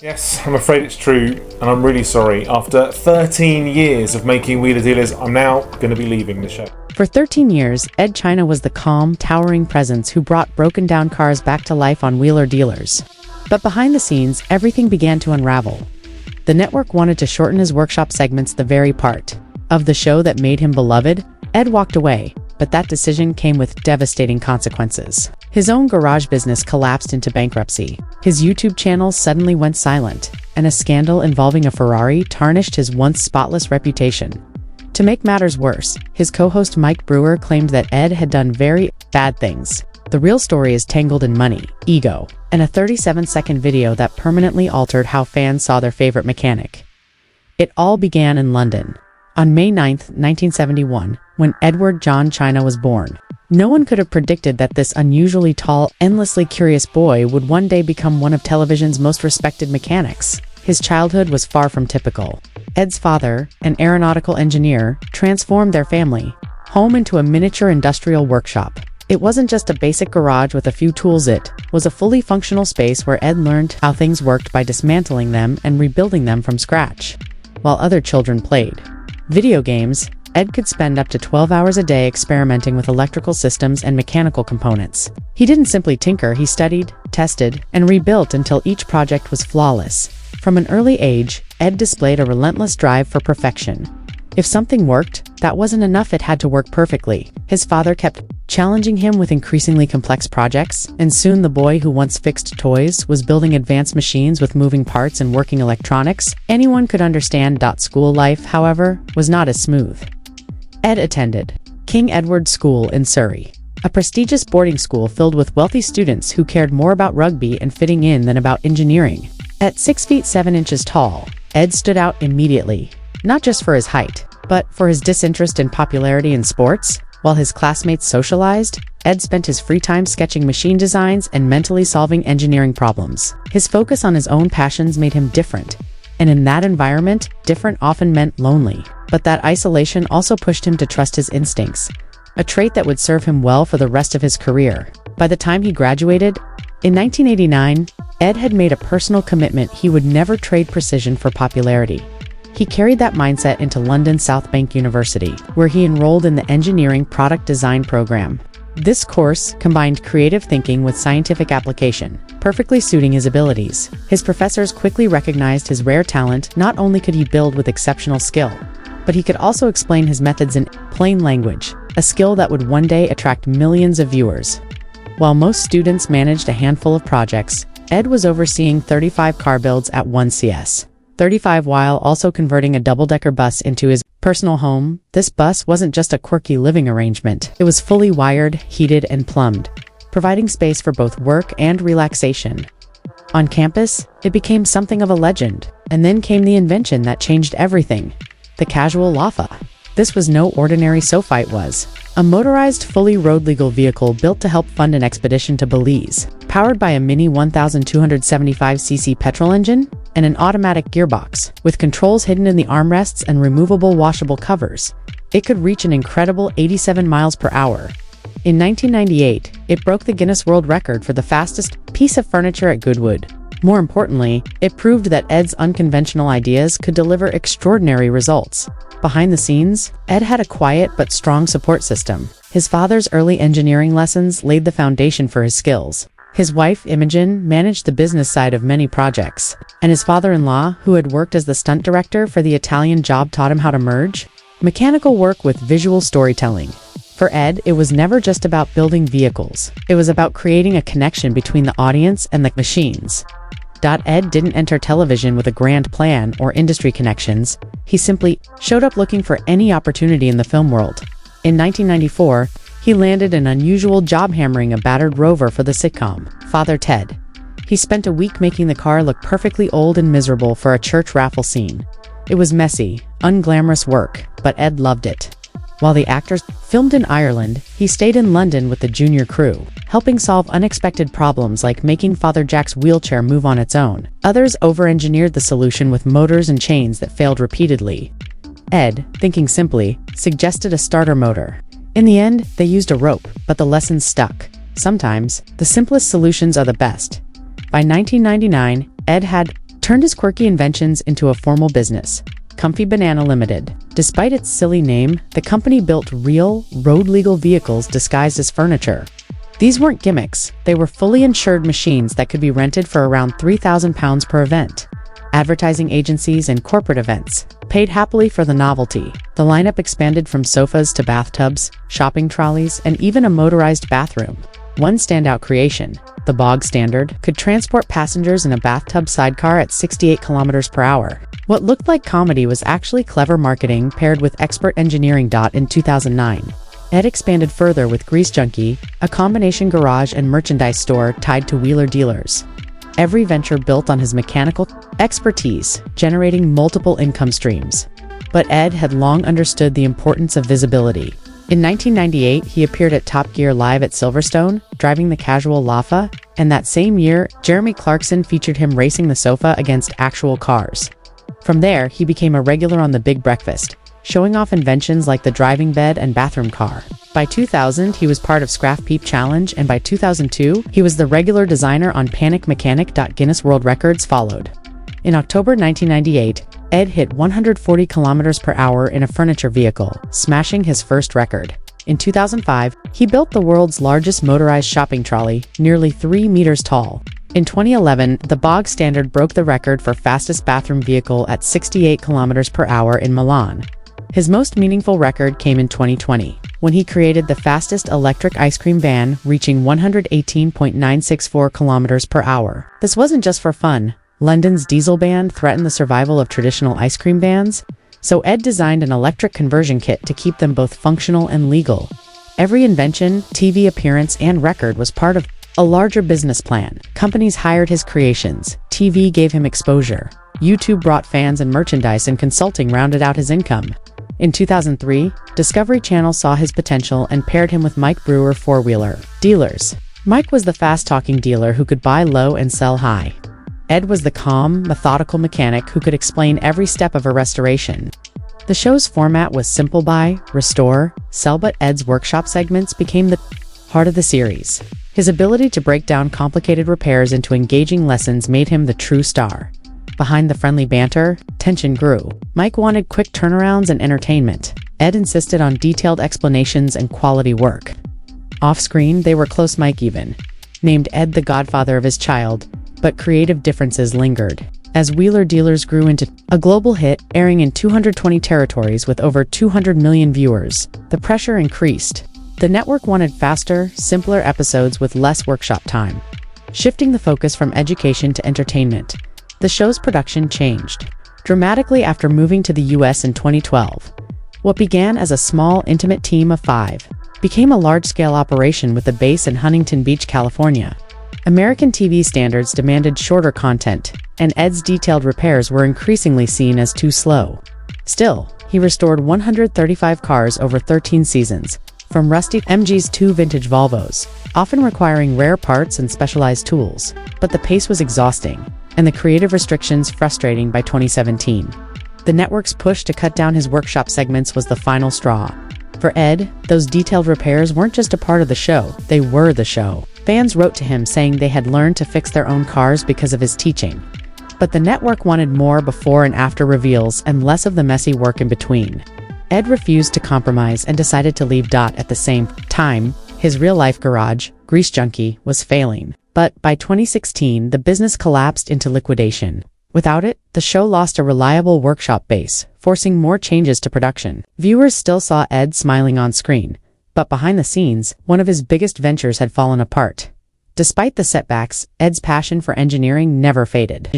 Yes, I'm afraid it's true, and I'm really sorry. After 13 years of making wheeler dealers, I'm now going to be leaving the show. For 13 years, Edd China was the calm, towering presence who brought broken-down cars back to life on wheeler dealers. But behind the scenes, everything began to unravel. The network wanted to shorten his workshop segments, the very part of the show that made him beloved. Edd walked away, but that decision came with devastating consequences. His own garage business collapsed into bankruptcy. His YouTube channel suddenly went silent, and a scandal involving a Ferrari tarnished his once spotless reputation. To make matters worse, his co-host Mike Brewer claimed that Edd had done very bad things. The real story is tangled in money, ego, and a 37-second video that permanently altered how fans saw their favorite mechanic. It all began in London. On May 9, 1971, when Edward John China was born. No one could have predicted that this unusually tall, endlessly curious boy would one day become one of television's most respected mechanics. His childhood was far from typical. Edd's father, an aeronautical engineer, transformed their family home into a miniature industrial workshop. It wasn't just a basic garage with a few tools, it was a fully functional space where Edd learned how things worked by dismantling them and rebuilding them from scratch. While other children played video games, Edd could spend up to 12 hours a day experimenting with electrical systems and mechanical components. He didn't simply tinker, he studied, tested, and rebuilt until each project was flawless. From an early age, Edd displayed a relentless drive for perfection. If something worked, that wasn't enough, it had to work perfectly. His father kept challenging him with increasingly complex projects, and soon the boy who once fixed toys was building advanced machines with moving parts and working electronics anyone could understand. School life, however, was not as smooth. Edd attended King Edward's School in Surrey, a prestigious boarding school filled with wealthy students who cared more about rugby and fitting in than about engineering. At 6 feet 7 inches tall, Edd stood out immediately, not just for his height, but for his disinterest in popularity in sports. While his classmates socialized, Edd spent his free time sketching machine designs and mentally solving engineering problems. His focus on his own passions made him different, and in that environment, different often meant lonely. But that isolation also pushed him to trust his instincts, a trait that would serve him well for the rest of his career. By the time he graduated, in 1989, Edd had made a personal commitment he would never trade precision for popularity. He carried that mindset into London's South Bank University, where he enrolled in the Engineering Product Design program. This course combined creative thinking with scientific application, perfectly suiting his abilities. His professors quickly recognized his rare talent. Not only could he build with exceptional skill, but he could also explain his methods in plain language, a skill that would one day attract millions of viewers. While most students managed a handful of projects, Edd was overseeing 35 car builds at once. 35 while also converting a double-decker bus into his personal home. This bus wasn't just a quirky living arrangement. It was fully wired, heated, and plumbed, providing space for both work and relaxation. On campus, it became something of a legend. And then came the invention that changed everything: the Casual Lafa. This was no ordinary sofa, it was a motorized, fully road-legal vehicle built to help fund an expedition to Belize. Powered by a mini 1,275cc petrol engine and an automatic gearbox, with controls hidden in the armrests and removable washable covers, it could reach an incredible 87 miles per hour. In 1998, it broke the Guinness World Record for the fastest piece of furniture at Goodwood. More importantly, it proved that Edd's unconventional ideas could deliver extraordinary results. Behind the scenes, Edd had a quiet but strong support system. His father's early engineering lessons laid the foundation for his skills. His wife, Imogen, managed the business side of many projects, and his father-in-law, who had worked as the stunt director for the Italian Job, taught him how to merge mechanical work with visual storytelling. For Edd, it was never just about building vehicles. It was about creating a connection between the audience and the machines. Edd didn't enter television with a grand plan or industry connections. He simply showed up looking for any opportunity in the film world. In 1994, he landed an unusual job hammering a battered Rover for the sitcom Father Ted. He spent a week making the car look perfectly old and miserable for a church raffle scene. It was messy, unglamorous work, but Edd loved it. While the actors filmed in Ireland, he stayed in London with the junior crew, helping solve unexpected problems like making Father Jack's wheelchair move on its own. Others over-engineered the solution with motors and chains that failed repeatedly. Edd, thinking simply, suggested a starter motor. In the end, they used a rope, but the lessons stuck. Sometimes, the simplest solutions are the best. By 1999, Edd had turned his quirky inventions into a formal business, Comfy Banana Limited. Despite its silly name, the company built real, road-legal vehicles disguised as furniture. These weren't gimmicks, they were fully insured machines that could be rented for around £3,000 per event. Advertising agencies and corporate events paid happily for the novelty. The lineup expanded from sofas to bathtubs, shopping trolleys, and even a motorized bathroom. One standout creation, the Bog Standard, could transport passengers in a bathtub sidecar at 68 kilometers per hour. What looked like comedy was actually clever marketing paired with expert engineering. In 2009, Edd expanded further with Grease Junkie, a combination garage and merchandise store tied to Wheeler Dealers. Every venture built on his mechanical expertise, generating multiple income streams. But Edd had long understood the importance of visibility. In 1998, he appeared at Top Gear Live at Silverstone, driving the Casual Lafa, and that same year, Jeremy Clarkson featured him racing the sofa against actual cars. From there, he became a regular on The Big Breakfast, showing off inventions like the driving bed and bathroom car. By 2000, he was part of Scrap Peep Challenge, and by 2002, he was the regular designer on Panic Mechanic. Guinness World Records followed. In October 1998, Edd hit 140 kilometers per hour in a furniture vehicle, smashing his first record. In 2005, he built the world's largest motorized shopping trolley, nearly 3 meters tall. In 2011, the Bog Standard broke the record for fastest bathroom vehicle at 68 kilometers per hour in Milan. His most meaningful record came in 2020, when he created the fastest electric ice cream van, reaching 118.964 kilometers per hour. This wasn't just for fun. London's diesel ban threatened the survival of traditional ice cream vans, so Edd designed an electric conversion kit to keep them both functional and legal. Every invention, TV appearance, and record was part of a larger business plan. Companies hired his creations, TV gave him exposure, YouTube brought fans, and merchandise and consulting rounded out his income. In 2003, Discovery Channel saw his potential and paired him with Mike Brewer four-wheeler dealers. Mike was the fast-talking dealer who could buy low and sell high. Edd was the calm, methodical mechanic who could explain every step of a restoration. The show's format was simple: buy, restore, sell, but Edd's workshop segments became the heart of the series. His ability to break down complicated repairs into engaging lessons made him the true star. Behind the friendly banter, tension grew. Mike wanted quick turnarounds and entertainment. Edd insisted on detailed explanations and quality work. Off-screen, they were close. Mike even named Edd the godfather of his child, but creative differences lingered. As Wheeler Dealers grew into a global hit, airing in 220 territories with over 200 million viewers, the pressure increased. The network wanted faster, simpler episodes with less workshop time. Shifting the focus from education to entertainment, the show's production changed dramatically after moving to the US in 2012. What began as a small, intimate team of 5 became a large-scale operation with a base in Huntington Beach, California. American TV standards demanded shorter content, and Edd's detailed repairs were increasingly seen as too slow. Still, he restored 135 cars over 13 seasons, from rusty MGs to vintage Volvos, often requiring rare parts and specialized tools. But the pace was exhausting, and the creative restrictions frustrating. By 2017. The network's push to cut down his workshop segments was the final straw. For Edd, those detailed repairs weren't just a part of the show, they were the show. Fans wrote to him saying they had learned to fix their own cars because of his teaching. But the network wanted more before and after reveals and less of the messy work in between. Edd refused to compromise and decided to leave. At the same time, his real-life garage, Grease Junkie, was failing. But by 2016, the business collapsed into liquidation. Without it, the show lost a reliable workshop base, forcing more changes to production. Viewers still saw Edd smiling on screen, but behind the scenes, one of his biggest ventures had fallen apart. Despite the setbacks, Edd's passion for engineering never faded.